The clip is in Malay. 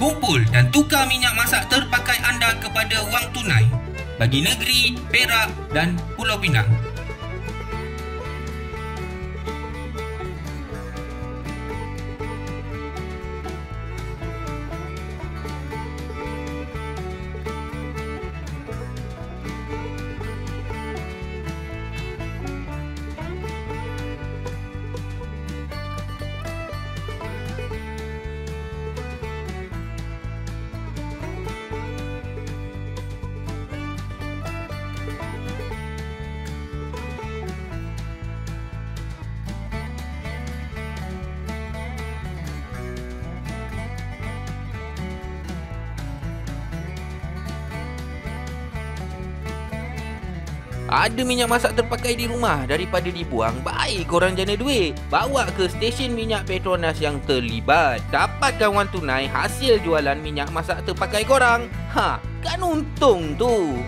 Kumpul dan tukar minyak masak terpakai anda kepada wang tunai bagi negeri Perak dan Pulau Pinang. Ada minyak masak terpakai di rumah daripada dibuang, baik korang jana duit. Bawa ke stesen minyak Petronas yang terlibat. Dapatkan wang tunai hasil jualan minyak masak terpakai korang. Kan untung tu.